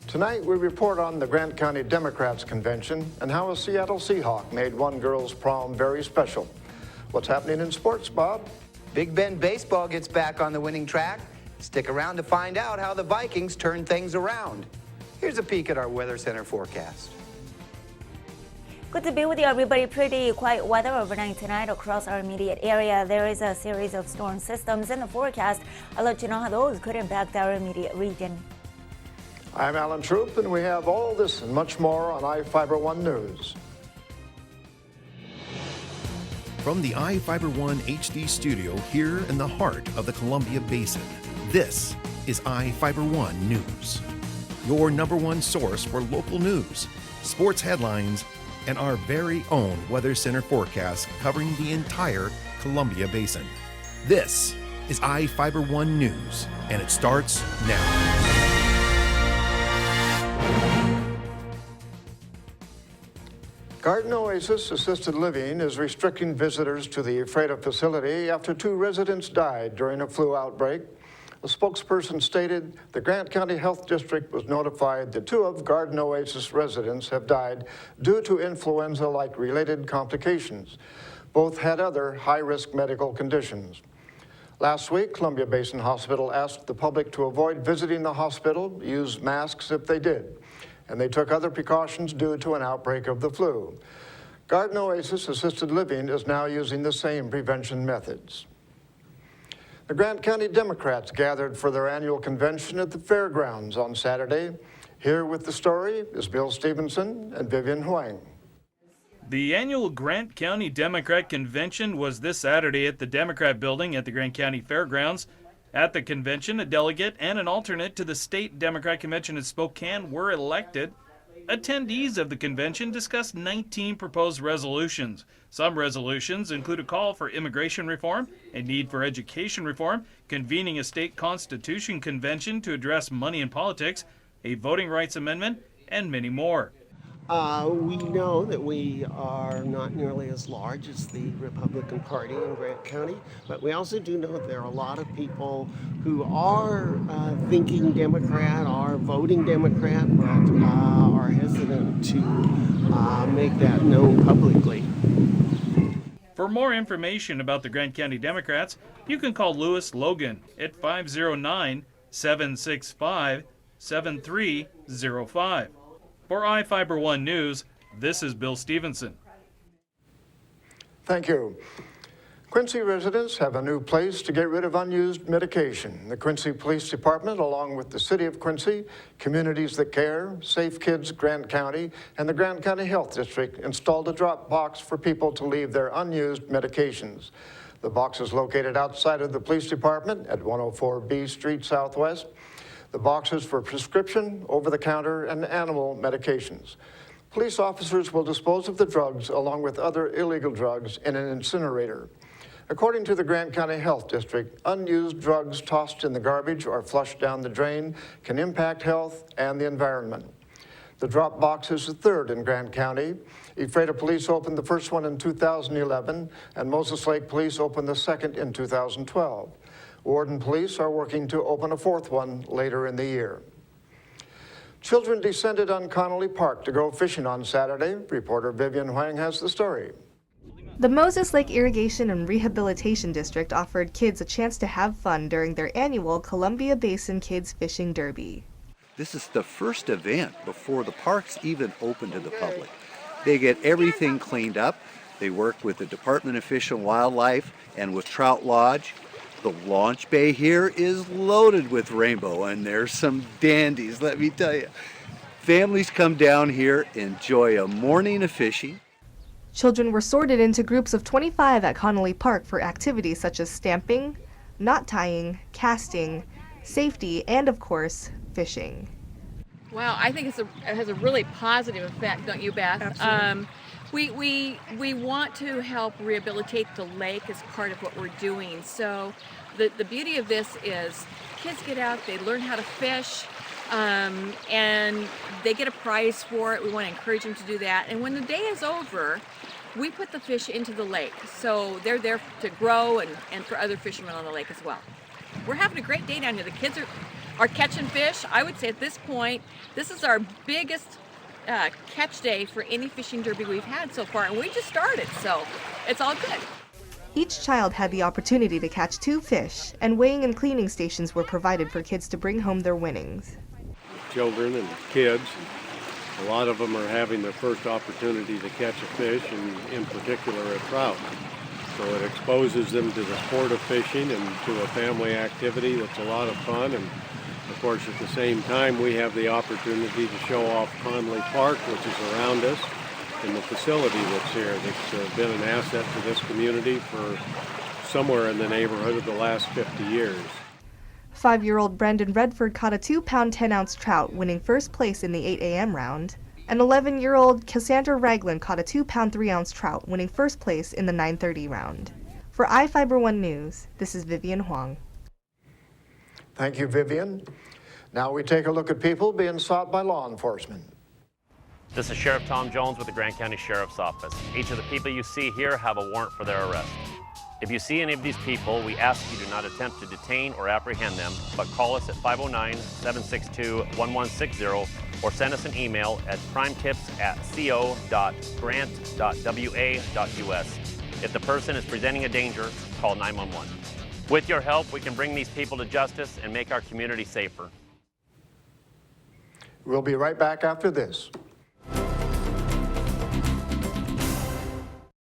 Tonight, we report on the Grant County Democrats Convention and how a Seattle Seahawk made one girl's prom very special. What's happening in sports, Bob? Big Bend baseball gets back on the winning track. Stick around to find out how the Vikings turn things around. Here's a peek at our Weather Center forecast. Good to be with you, everybody. Pretty quiet weather overnight tonight across our immediate area. There is a series of storm systems in the forecast. I'll let you know how those could impact our immediate region. I'm Alan Troop, and we have all this and much more on iFIBER 1 News. From the iFIBER 1 HD studio here in the heart of the Columbia Basin, this is iFIBER 1 News. Your #1 source for local news, sports headlines, and our very own Weather Center forecast covering the entire Columbia Basin. This is iFIBER 1 News, and it starts now. Garden Oasis Assisted Living is restricting visitors to the Ephrata facility after 2 residents died during a flu outbreak. A spokesperson stated the Grant County Health District was notified that 2 of Garden Oasis residents have died due to influenza-like related complications. Both had other high-risk medical conditions. Last week, Columbia Basin Hospital asked the public to avoid visiting the hospital, use masks if they did, and they took other precautions due to an outbreak of the flu. Garden Oasis Assisted Living is now using the same prevention methods. The Grant County Democrats gathered for their annual convention at the fairgrounds on Saturday. Here with the story is Bill Stevenson and Vivian Huang. The annual Grant County Democrat Convention was this Saturday at the Democrat Building at the Grant County Fairgrounds. At the convention, a delegate and an alternate to the State Democrat Convention in Spokane were elected. Attendees of the convention discussed 19 proposed resolutions. Some resolutions include a call for immigration reform, a need for education reform, convening a state constitution convention to address money in politics, a voting rights amendment, and many more. We know that we are not nearly as large as the Republican Party in Grant County, but we also do know that there are a lot of people who are thinking Democrat, are voting Democrat, but are hesitant to make that known publicly. For more information about the Grant County Democrats, you can call Louis Logan at 509-765-7305. For iFIBER 1 News, this is Bill Stevenson. Thank you. Quincy residents have a new place to get rid of unused medication. The Quincy Police Department, along with the City of Quincy, Communities That Care, Safe Kids Grant County, and the Grant County Health District installed a drop box for people to leave their unused medications. The box is located outside of the police department at 104 B Street Southwest. The box is for prescription, over-the-counter, and animal medications. Police officers will dispose of the drugs along with other illegal drugs in an incinerator. According to the Grant County Health District, unused drugs tossed in the garbage or flushed down the drain can impact health and the environment. The drop box is the 3rd in Grant County. Ephrata Police opened the first one in 2011, and Moses Lake Police opened the 2nd in 2012. Warden Police are working to open a 4th one later in the year. Children descended on Connolly Park to go fishing on Saturday. Reporter Vivian Huang has the story. The Moses Lake Irrigation and Rehabilitation District offered kids a chance to have fun during their annual Columbia Basin Kids Fishing Derby. This is the first event before the park's even open to the public. They get everything cleaned up. They work with the Department of Fish and Wildlife and with Trout Lodge. The launch bay here is loaded with rainbow, and there's some dandies, let me tell you. Families come down here, enjoy a morning of fishing. Children were sorted into groups of 25 at Connolly Park for activities such as stamping, knot tying, casting, safety, and of course, fishing. Well, I think it has a really positive effect, don't you, Beth? Absolutely. We want to help rehabilitate the lake as part of what we're doing. So the beauty of this is kids get out, they learn how to fish, and they get a prize for it. We want to encourage them to do that. And when the day is over, we put the fish into the lake. So they're there to grow and for other fishermen on the lake as well. We're having a great day down here. The kids are our catch and fish, I would say at this point, this is our biggest catch day for any fishing derby we've had so far, and we just started, so it's all good. Each child had the opportunity to catch 2 fish, and weighing and cleaning stations were provided for kids to bring home their winnings. Children and kids, a lot of them are having their first opportunity to catch a fish, and in particular a trout. So it exposes them to the sport of fishing and to a family activity that's a lot of fun. And of course, at the same time, we have the opportunity to show off Connolly Park, which is around us, and the facility that's here that's been an asset to this community for somewhere in the neighborhood of the last 50 years. 5-year-old Brendan Redford caught a 2-pound 10-ounce trout, winning first place in the 8 a.m. round. And 11-year-old Cassandra Ragland caught a 2-pound 3-ounce trout, winning first place in the 9:30 round. For iFIBER 1 News, this is Vivian Huang. Thank you, Vivian. Now we take a look at people being sought by law enforcement. This is Sheriff Tom Jones with the Grant County Sheriff's Office. Each of the people you see here have a warrant for their arrest. If you see any of these people, we ask you do not attempt to detain or apprehend them, but call us at 509-762-1160 or send us an email at crimetips@co.grant.wa.us. If the person is presenting a danger, call 911. With your help, we can bring these people to justice and make our community safer. We'll be right back after this.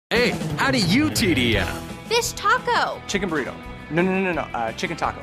Hey, how do you TDM? Fish taco. Chicken burrito. No. Chicken taco.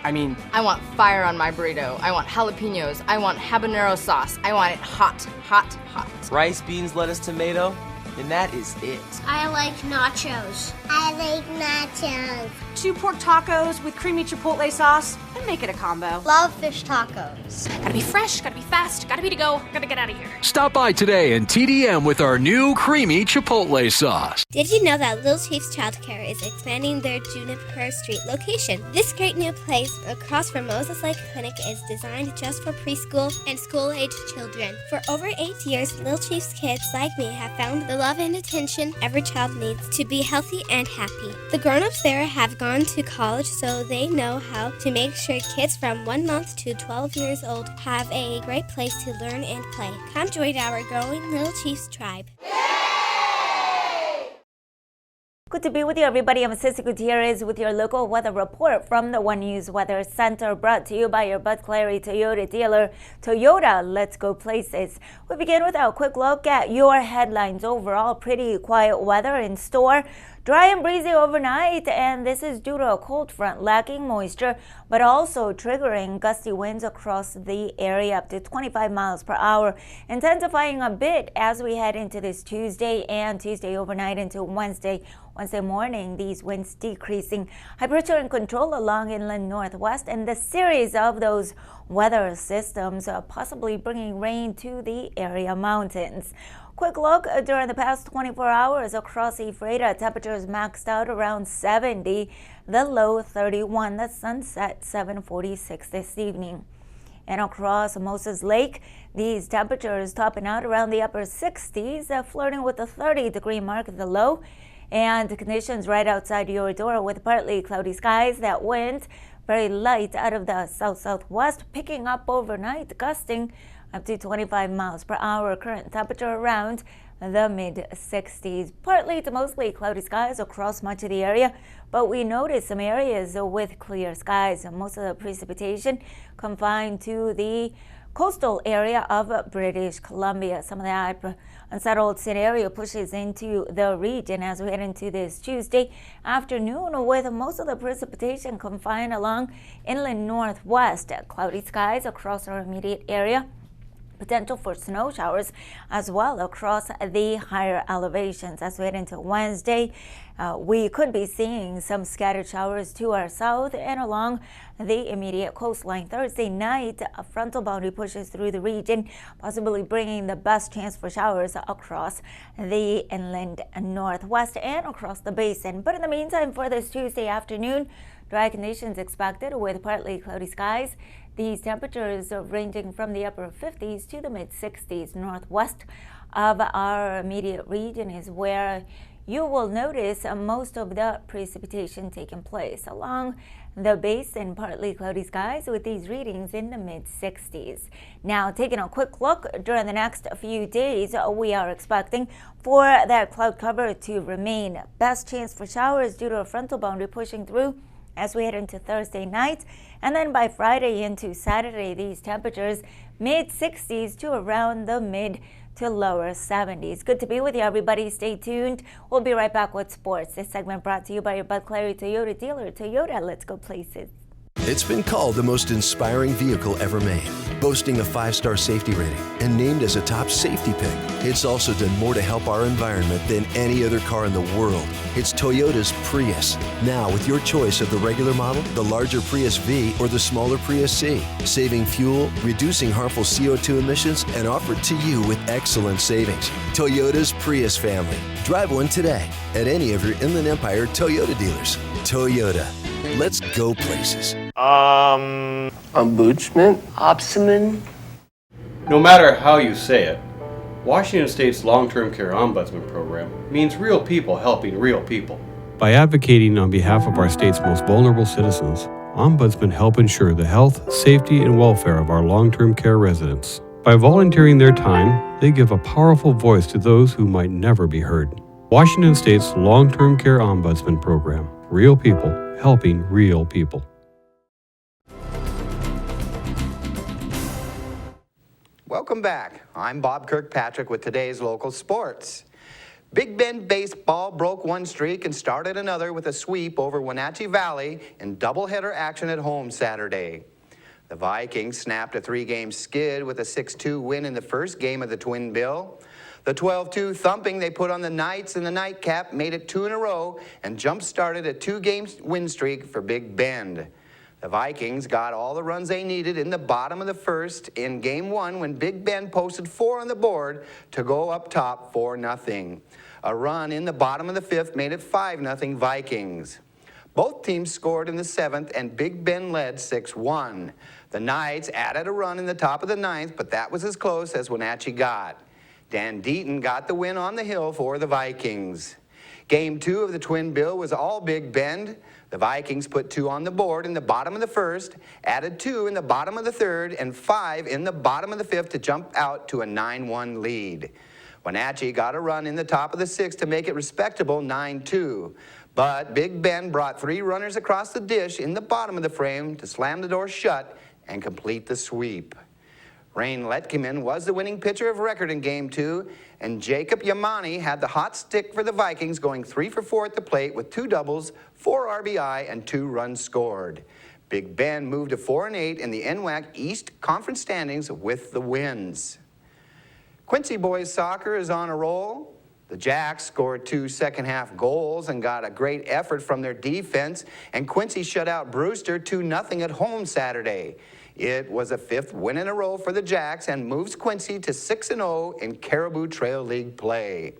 I mean, I want fire on my burrito. I want jalapenos. I want habanero sauce. I want it hot, hot, hot. rice, beans, lettuce, tomato, and that is it. I like nachos. I like nachos. 2 pork tacos with creamy chipotle sauce, and make it a combo. Love fish tacos. Gotta be fresh, gotta be fast, gotta be to go, gotta get out of here. Stop by today and TDM with our new creamy chipotle sauce. Did you know that Little Chiefs Childcare is expanding their Juniper Street location? This great new place across from Moses Lake Clinic is designed just for preschool and school-age children. For over 8 years, Little Chiefs kids like me have found the love and attention every child needs to be healthy and happy. The grown-ups there have gone to college, so they know how to make sure kids from 1 month to 12 years old have a great place to learn and play. Come join our growing Little Chiefs tribe. Good to be with you, everybody. I'm Sissy Gutierrez with your local weather report from the One News Weather Center, brought to you by your Bud Clary Toyota dealer. Toyota, let's go places. We begin with a quick look at your headlines. Overall, pretty quiet weather in store. Dry and breezy overnight, and this is due to a cold front lacking moisture, but also triggering gusty winds across the area up to 25 miles per hour, intensifying a bit as we head into this Tuesday and Tuesday overnight into Wednesday morning. These winds decreasing. High pressure and control along inland northwest, and the series of those weather systems possibly bringing rain to the area mountains. Quick look during the past 24 hours across Ephrata. Temperatures maxed out around 70, the low 31. The sunset 7:46 this evening. And across Moses Lake, these temperatures topping out around the upper 60s, flirting with the 30-degree mark at the low. And conditions right outside your door with partly cloudy skies. That wind very light out of the south-southwest, picking up overnight, gusting up to 25 miles per hour. Current temperature around the mid-60s. Partly to mostly cloudy skies across much of the area, but we notice some areas with clear skies. Most of the precipitation confined to the coastal area of British Columbia. Some of that unsettled scenario pushes into the region as we head into this Tuesday afternoon, with most of the precipitation confined along inland northwest. Cloudy skies across our immediate area. Potential for snow showers as well across the higher elevations. As we head into Wednesday, we could be seeing some scattered showers to our south and along the immediate coastline. Thursday night, a frontal boundary pushes through the region, possibly bringing the best chance for showers across the inland northwest and across the basin. But in the meantime, for this Tuesday afternoon, dry conditions expected with partly cloudy skies. These temperatures are ranging from the upper 50s to the mid-60s. Northwest of our immediate region is where you will notice most of the precipitation taking place along the basin. Partly cloudy skies with these readings in the mid-60s. Now, taking a quick look during the next few days, we are expecting for that cloud cover to remain. Best chance for showers due to a frontal boundary pushing through as we head into Thursday night, and then by Friday into Saturday, these temperatures mid-60s to around the mid to lower 70s. Good to be with you, everybody. Stay tuned. We'll be right back with sports. This segment brought to you by your Bud Clary Toyota dealer. Toyota, let's go places. It's been called the most inspiring vehicle ever made, boasting a 5-star safety rating and named as a top safety pick. It's also done more to help our environment than any other car in the world. It's Toyota's Prius. Now with your choice of the regular model, the larger Prius V, or the smaller Prius C. Saving fuel, reducing harmful CO2 emissions, and offered to you with excellent savings. Toyota's Prius family. Drive one today at any of your Inland Empire Toyota dealers. Toyota. Let's go places. Ombudsman? Ombudsman? No matter how you say it, Washington State's Long-Term Care Ombudsman Program means real people helping real people. By advocating on behalf of our state's most vulnerable citizens, ombudsmen help ensure the health, safety, and welfare of our long-term care residents. By volunteering their time, they give a powerful voice to those who might never be heard. Washington State's Long-Term Care Ombudsman Program. Real people helping real people. Welcome back. I'm Bob Kirkpatrick with today's local sports. Big Bend baseball broke one streak and started another with a sweep over Wenatchee Valley in doubleheader action at home Saturday. The Vikings snapped a 3-game skid with a 6-2 win in the first game of the Twin Bill. The 12-2 thumping they put on the Knights in the nightcap made it 2 in a row and jump-started a 2-game win streak for Big Bend. The Vikings got all the runs they needed in the bottom of the first in Game 1 when Big Bend posted 4 on the board to go up top 4-0. A run in the bottom of the 5th made it 5-0 Vikings. Both teams scored in the 7th and Big Bend led 6-1. The Knights added a run in the top of the 9th, but that was as close as Wenatchee got. Dan Deaton got the win on the hill for the Vikings. Game 2 of the Twin Bill was all Big Bend. The Vikings put 2 on the board in the bottom of the 1st, added 2 in the bottom of the 3rd, and 5 in the bottom of the 5th to jump out to a 9-1 lead. Wenatchee got a run in the top of the 6th to make it respectable 9-2. But Big Bend brought 3 runners across the dish in the bottom of the frame to slam the door shut and complete the sweep. Rain Letkeman was the winning pitcher of record in Game 2, and Jacob Yamani had the hot stick for the Vikings, going 3 for 4 at the plate with 2 doubles, 4 RBI, and 2 runs scored. Big Bend moved to 4-8 in the NWAC East Conference standings with the wins. Quincy boys soccer is on a roll. The Jacks scored 2 second-half goals and got a great effort from their defense, and Quincy shut out Brewster 2-0 at home Saturday. It was a 5th win in a row for the Jacks and moves Quincy to 6-0 in Caribou Trail League play.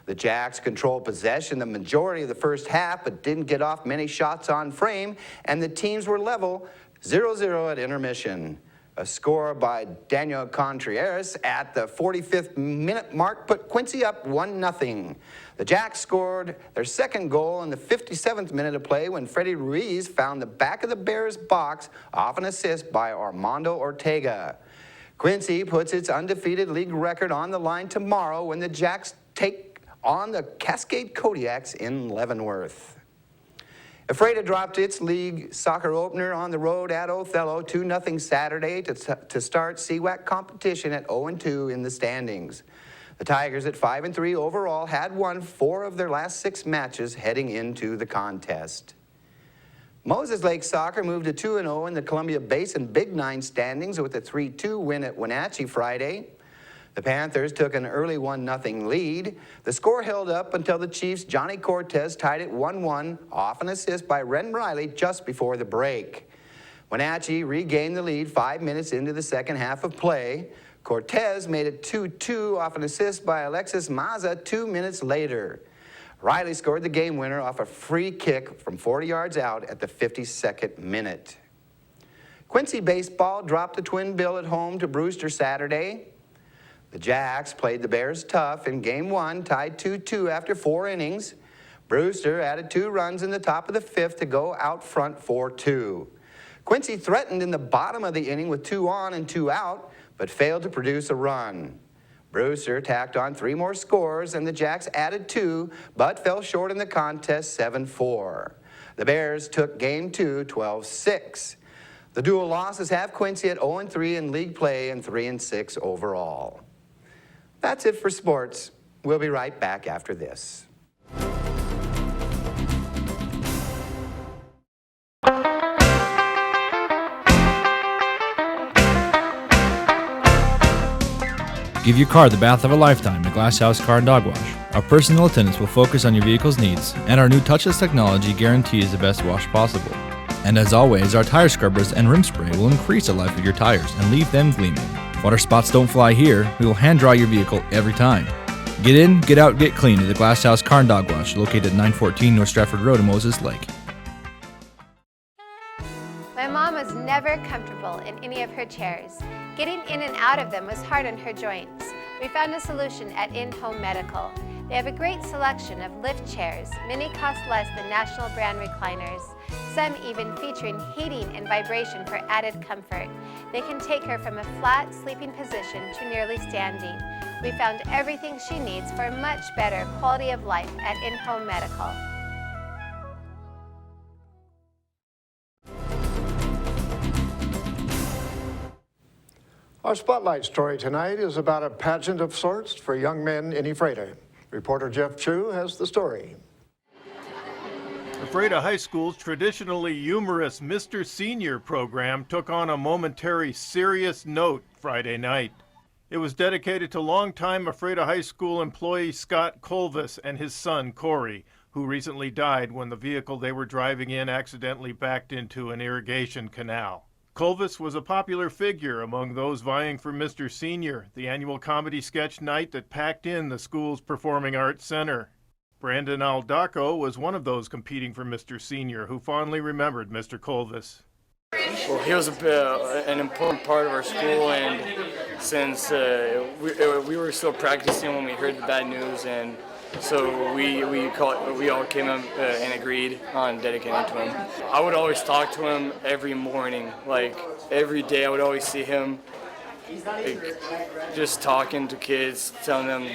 The Jacks controlled possession the majority of the first half, but didn't get off many shots on frame, and the teams were level 0-0 at intermission. A score by Daniel Contreras at the 45th minute mark put Quincy up 1-0. The Jacks scored their second goal in the 57th minute of play when Freddie Ruiz found the back of the Bears' box off an assist by Armando Ortega. Quincy puts its undefeated league record on the line tomorrow when the Jacks take on the Cascade Kodiaks in Leavenworth. Ephrata dropped its league soccer opener on the road at Othello 2-0 Saturday to start CWAC competition at 0-2 in the standings. The Tigers at 5-3 overall had won 4 of their last 6 matches heading into the contest. Moses Lake Soccer moved to 2-0 in the Columbia Basin Big 9 standings with a 3-2 win at Wenatchee Friday. The Panthers took an early 1-0 lead. The score held up until the Chiefs' Johnny Cortez tied it 1-1 off an assist by Ren Riley just before the break. Wenatchee regained the lead 5 minutes into the second half of play. Cortez made it 2-2 off an assist by Alexis Maza 2 minutes later. Riley scored the game winner off a free kick from 40 yards out at the 52nd minute. Quincy baseball dropped the Twin Bill at home to Brewster Saturday. The Jacks played the Bears tough in Game 1, tied 2-2 after 4 innings. Brewster added 2 runs in the top of the 5th to go out front 4-2. Quincy threatened in the bottom of the inning with 2 on and 2 out, but failed to produce a run. Brewster tacked on 3 more scores, and the Jacks added 2, but fell short in the contest 7-4. The Bears took Game 2 12-6. The dual losses have Quincy at 0-3 in league play and 3-6 overall. That's it for sports. We'll be right back after this. Give your car the bath of a lifetime at Glass House Car and Dog Wash. Our personal attendants will focus on your vehicle's needs, and our new touchless technology guarantees the best wash possible. And as always, our tire scrubbers and rim spray will increase the life of your tires and leave them gleaming. Water spots don't fly here. We will hand dry your vehicle every time. Get in, get out, get clean at the Glass House Car and Dog Wash, located at 914 North Stratford Road in Moses Lake. My mom was never comfortable in any of her chairs. Getting in and out of them was hard on her joints. We found a solution at InHome Medical. They have a great selection of lift chairs. Many cost less than national brand recliners. Some even featuring heating and vibration for added comfort. They can take her from a flat sleeping position to nearly standing. We found everything she needs for a much better quality of life at InHome Medical. Our spotlight story tonight is about a pageant of sorts for young men in Ephrata. Reporter Jeff Chu has the story. Ephrata High School's traditionally humorous Mr. Senior program took on a momentary serious note Friday night. It was dedicated to longtime Ephrata High School employee Scott Colvis and his son Corey, who recently died when the vehicle they were driving in accidentally backed into an irrigation canal. Colvis was a popular figure among those vying for Mr. Senior, the annual comedy sketch night that packed in the school's Performing Arts Center. Brandon Aldaco was one of those competing for Mr. Senior, who fondly remembered Mr. Colvis. Well, he was an important part of our school, and since we were still practicing when we heard the bad news, and so we all came up and agreed on dedicating to him. I would always talk to him every morning, like every day I would always see him, like, just talking to kids, telling them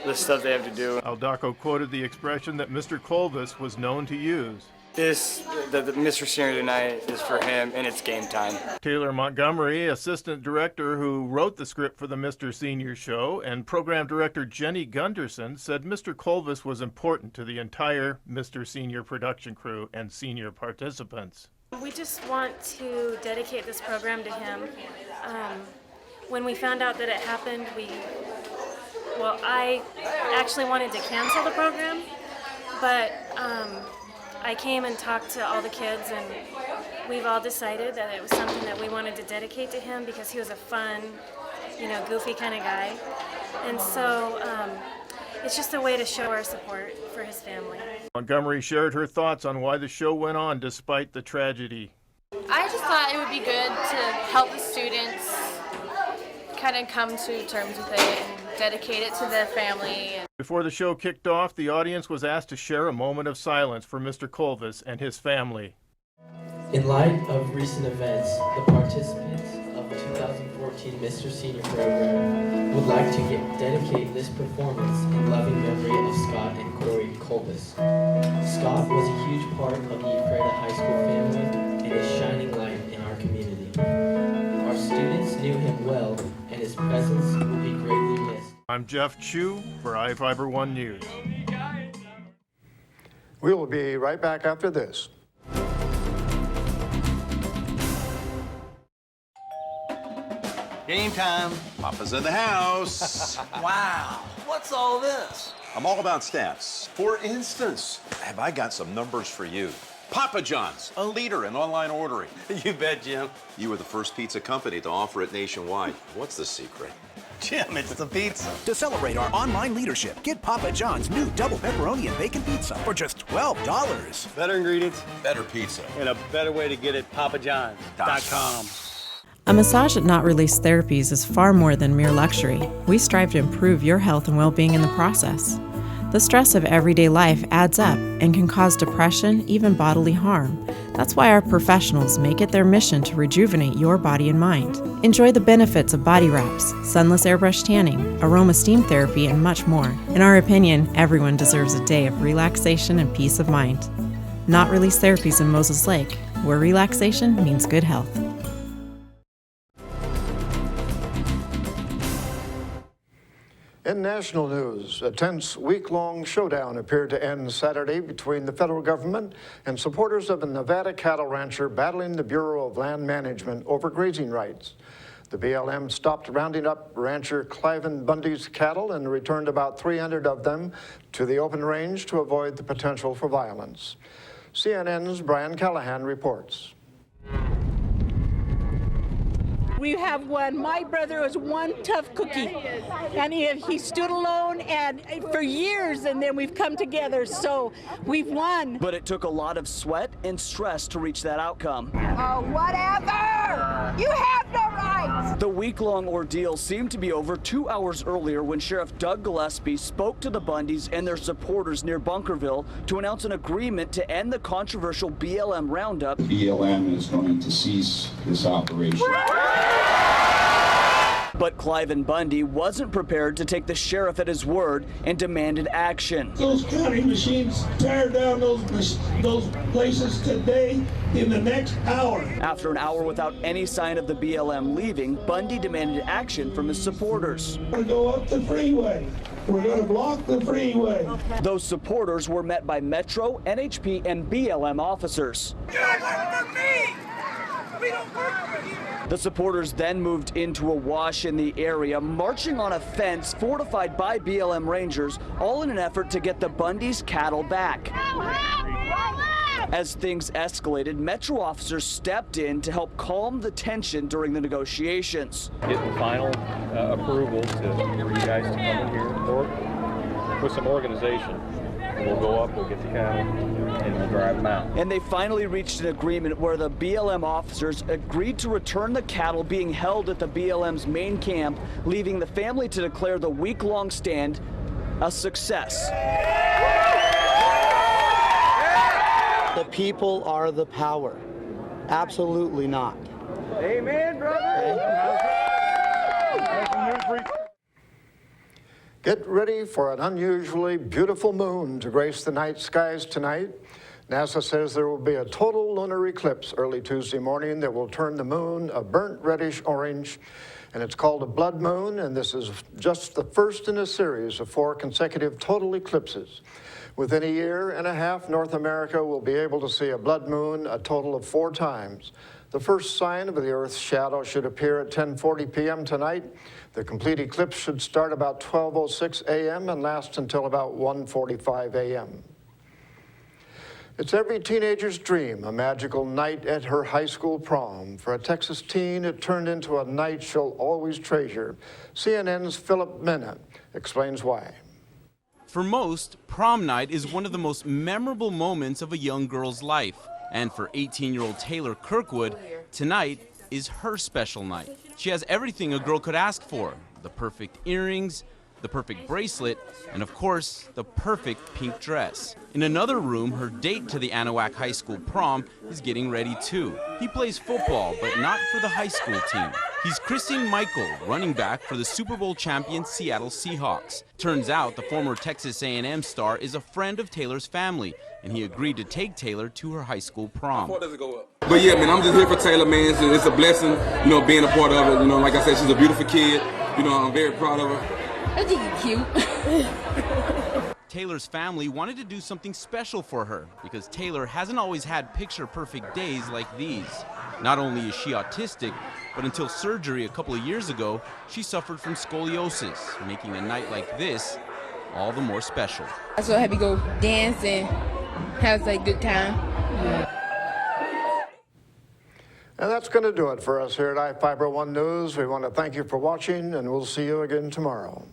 the stuff they have to do. Aldaco quoted the expression that Mr. Colvis was known to use. The Mr. Senior tonight is for him, and it's game time. Taylor Montgomery, assistant director who wrote the script for the Mr. Senior show, and program director Jenny Gunderson said Mr. Colvis was important to the entire Mr. Senior production crew and senior participants. We just want to dedicate this program to him. When we found out that it happened, I actually wanted to cancel the program, but I came and talked to all the kids, and we've all decided that it was something that we wanted to dedicate to him because he was a fun, goofy kind of guy. And so it's just a way to show our support for his family. Montgomery shared her thoughts on why the show went on despite the tragedy. I just thought it would be good to help the students kind of come to terms with it and dedicate it to their family. Before the show kicked off, the audience was asked to share a moment of silence for Mr. Colvis and his family. In light of recent events, the participants of the 2014 Mr. Senior program would like to dedicate this performance in loving memory of Scott and Corey Colvis. Scott was a huge part of the Ephrata High School family and a shining light in our community. Our students knew him well, and his presence will be greatly missed. I'm Jeff Chu for iFIBER 1 News. We will be right back after this. Game time. Papa's in the house. Wow, what's all this? I'm all about stats. For instance, have I got some numbers for you? Papa John's, a leader in online ordering. You bet, Jim. You were the first pizza company to offer it nationwide. What's the secret? Jim, it's the pizza. To celebrate our online leadership, get Papa John's new double pepperoni and bacon pizza for just $12. Better ingredients, better pizza, and a better way to get it, papajohns.com. A massage at Not Release Therapies is far more than mere luxury. We strive to improve your health and well-being in the process. The stress of everyday life adds up and can cause depression, even bodily harm. That's why our professionals make it their mission to rejuvenate your body and mind. Enjoy the benefits of body wraps, sunless airbrush tanning, aroma steam therapy, and much more. In our opinion, everyone deserves a day of relaxation and peace of mind. Not Release Therapies in Moses Lake, where relaxation means good health. In national news, a tense week-long showdown appeared to end Saturday between the federal government and supporters of a Nevada cattle rancher battling the Bureau of Land Management over grazing rights. The BLM stopped rounding up rancher Cliven Bundy's cattle and returned about 300 of them to the open range to avoid the potential for violence. CNN's Brian Callahan reports. We have one. My brother was one tough cookie, and he stood alone and for years, and then we've come together, so we've won. But it took a lot of sweat and stress to reach that outcome. Oh, whatever! You have no rights! The week-long ordeal seemed to be over 2 hours earlier when Sheriff Doug Gillespie spoke to the Bundys and their supporters near Bunkerville to announce an agreement to end the controversial BLM roundup. BLM is going to cease this operation. But Cliven Bundy wasn't prepared to take the sheriff at his word and demanded action. Those counting machines tear down those places today in the next hour. After an hour without any sign of the BLM leaving, Bundy demanded action from his supporters. We're going to go up the freeway. We're going to block the freeway. Those supporters were met by Metro, NHP, and BLM officers. You don't work for me! We don't work for you! The supporters then moved into a wash in the area, marching on a fence fortified by BLM Rangers, all in an effort to get the Bundys' cattle back. As things escalated, Metro officers stepped in to help calm the tension during the negotiations. Getting final approval for you guys to come in here and work with some organization. We'll go up, we'll get the cattle, and we'll drive them out. And they finally reached an agreement where the BLM officers agreed to return the cattle being held at the BLM's main camp, leaving the family to declare the week-long stand a success. The people are the power. Absolutely not. Amen, brother. Get ready for an unusually beautiful moon to grace the night skies tonight. NASA says there will be a total lunar eclipse early Tuesday morning that will turn the moon a burnt reddish orange, and it's called a blood moon, and this is just the first in a series of 4 consecutive total eclipses. Within a year and a half, North America will be able to see a blood moon a total of 4 times. The first sign of the Earth's shadow should appear at 10:40 p.m. tonight. The complete eclipse should start about 12:06 a.m. and last until about 1:45 a.m. It's every teenager's dream, a magical night at her high school prom. For a Texas teen, it turned into a night she'll always treasure. CNN's Philip Mena explains why. For most, prom night is one of the most memorable moments of a young girl's life. And for 18-year-old Taylor Kirkwood, tonight is her special night. She has everything a girl could ask for: the perfect earrings, the perfect bracelet, and of course, the perfect pink dress. In another room, her date to the Anahuac High School prom is getting ready too. He plays football, but not for the high school team. He's Christian Michael, running back for the Super Bowl champion Seattle Seahawks. Turns out the former Texas A&M star is a friend of Taylor's family, and he agreed to take Taylor to her high school prom. But yeah, man, I'm just here for Taylor, man. It's a blessing, being a part of it. Like I said, she's a beautiful kid. I'm very proud of her. That's cute. Taylor's family wanted to do something special for her because Taylor hasn't always had picture-perfect days like these. Not only is she autistic, but until surgery a couple of years ago, she suffered from scoliosis, making a night like this all the more special. I'm so happy to go dance and have a good time. And that's going to do it for us here at iFIBER 1 News. We want to thank you for watching, and we'll see you again tomorrow.